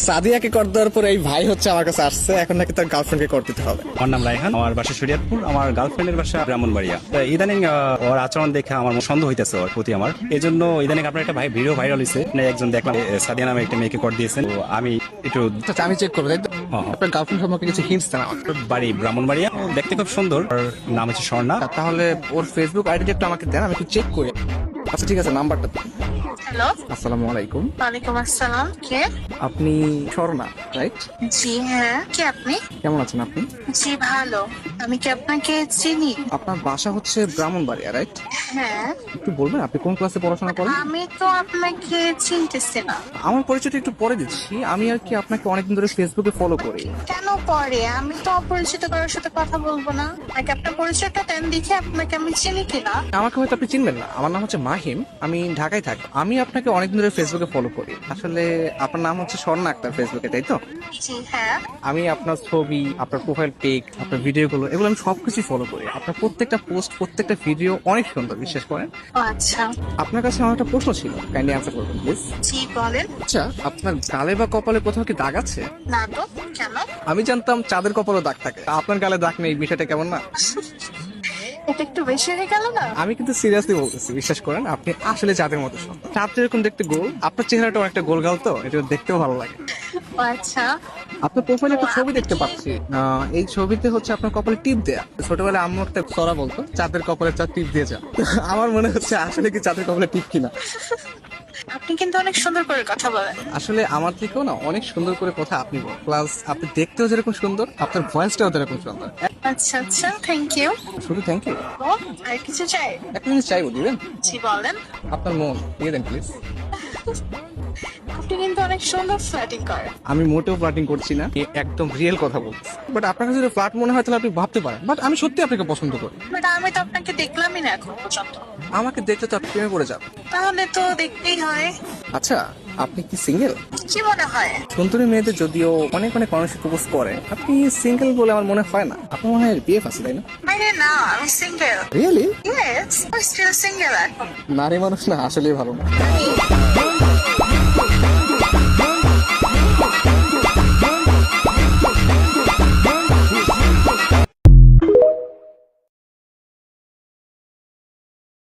সাদিয়াকে কর দেওয়ার পর এই ভাই হচ্ছে আমার কাছে আসছে, এখন নাকি তার গার্লফ্রেন্ডকে কর দিতে হবে। আমার নাম রায়হান, আমার বাসা শরীয়তপুর, আমার গার্লফ্রেন্ডের বাসা ব্রাহ্মণবাড়িয়া। তো ইদানিং ওর আচরণ দেখে আমার সন্দেহ হইতেছে ওর প্রতি আমার। এই জন্য ইদানিং আপনার একটা ভিডিও ভাইরাল হয়েছে, একজন দেখলাম সাদিয়া নামে একটা মেয়েকে কর দিয়েছেন। তো আমি একটু আচ্ছা, আমি চেক করবো, তাই তো? আপনার গার্লফ্রেন্ড সম্পর্কে কিছু হিন্টস দেন আমাকে। বাড়ি ব্রাহ্মণবাড়িয়া, ও দেখতে খুব সুন্দর, ওর নাম হচ্ছে স্বর্ণা। তাহলে ওর ফেসবুক আইডিটা একটু আমাকে দেন, আমি একটু চেক করি। আচ্ছা ঠিক আছে, নাম্বারটা দিন। হ্যালো, আসসালামু আলাইকুম। ওয়ালাইকুম আসসালাম। কে? আপনি স্বর্ণা, রাইট? জি হ্যাঁ, কে আপনি? কেমন আছেন আপনি? জি ভালো। আমি কি আপনাকে চিনি? আপনার বাসা হচ্ছে ব্রাহ্মণবাড়িয়া, রাইট? হ্যাঁ, একটু বলবেন আপনি কোন ক্লাসে পড়াশোনা করেন? আমি তো আপনাকে চিনতেছি না। আমার পরিচয়টা একটু পরে দিচ্ছি। আমি আর কি আপনাকে অনেকদিন ধরে ফেসবুকে ফলো করি। কেন পরে? আমি তো অপরিচিত কারোর সাথে কথা বলবো না। আগে আপনার পরিচয়টা দেন, দেখে আপনাকে আমি চিনি কিনা। আমাকে হয়তো আপনি চিনবেন না, আমার নাম হচ্ছে মাহিম, আমি ঢাকায় থাকি। আমি আপনাকে অনেকদিন ধরে ফেসবুকে ফলো করি। আসলে আপনার নাম হচ্ছে স্বর্ণা আক্তার ফেসবুকে, তাই তো? জি হ্যাঁ। আমি আপনার ছবি, আপনার প্রোফাইল পিক, আপনার ভিডিওগুলো, এগুলো আমি সবকিছু ফলো করি। আপনার প্রত্যেকটা পোস্ট, প্রত্যেকটা ভিডিও অনেক সুন্দর, বিশ্বাস করেন। ও আচ্ছা, আপনার কাছে আমার একটা প্রশ্ন ছিল, কাইন্ডলি অ্যান্সার করবেন প্লিজ। জি বলেন। আচ্ছা, আপনার গালে বা কপালে কোথাও কি দাগ আছে? না তো, কেন? আমি জানতাম চাঁদের কপালে দাগ থাকে, তা আপনার গালে দাগ নেই, বিষয়টা কেমন না? এটা একটু বেশি হয়ে গেল না? আমি কিন্তু সিরিয়াসলি বলতেছি, বিশ্বাস করেন, আপনি আসলে চাঁদের মতো সুন্দর। চাঁদ যেরকম দেখতে গোল, আপনার চেহারাটাও একটা গোল গাল, তো এটা দেখতেও ভালো লাগে। ও আচ্ছা, আপনার প্রোফাইলে একটা ছবি দেখতে পাচ্ছি। এই ছবিতে হচ্ছে আপনার কপালে টিপ দেয়া। ছোটবেলায় আম্মু একটা সরা বলতো, চাঁদের কপালে চাঁদ টিপ দিয়ে যা। আমার মনে হচ্ছে আসলে কি চাঁদের কপালে টিপ কিনা। আপনি কিন্তু অনেক সুন্দর করে কথা বলেন। আসলে আমার থেকেও না অনেক সুন্দর করে কথা আপনি বলেন, প্লাস আপনি দেখতেও যেরকম সুন্দর, আপনার ভয়েসটাও যেরকম সুন্দর। আচ্ছা আচ্ছা, থ্যাংক ইউ। শুধু থ্যাংক ইউ। আর কিছু চাই? এক মিনিট চাইবো, দিবেন? জি বলেন। আপনার মন দিয়ে দেন প্লিজ। আপনি কিন্তু অনেক সুন্দর ফ্ল্যাটিং করেন। আমি মোটেও ফ্লার্টিং করছি না, একদম রিয়েল কথা বলছি। বাট আপনার কাছে যদি ফ্লার্ট মনে হয় তাহলে আপনি ভাবতে পারেন, বাট আমি সত্যি আপনাকে পছন্দ করি। বাট আমি তো আপনাকে দেখলামই না এখন পর্যন্ত। আমাকে দেখতে তো আপনি প্রেমে পড়ে যাবেন। তাহলে তো দেখতেই হয়। আচ্ছা, আপনি কি সিঙ্গেল? কি মনে হয়? সুন্দরী মেয়েদের যদিও অনেক অনেক মানুষ প্রপোজ করে, আপনি সিঙ্গেল বলে আমার মনে হয় না। আপনার মনে হয় বিয়ে আছে, তাই না? আরে না, আমি single. Really? Yes, I still single এখন। নারী মানুষ না আসলেই ভালো না।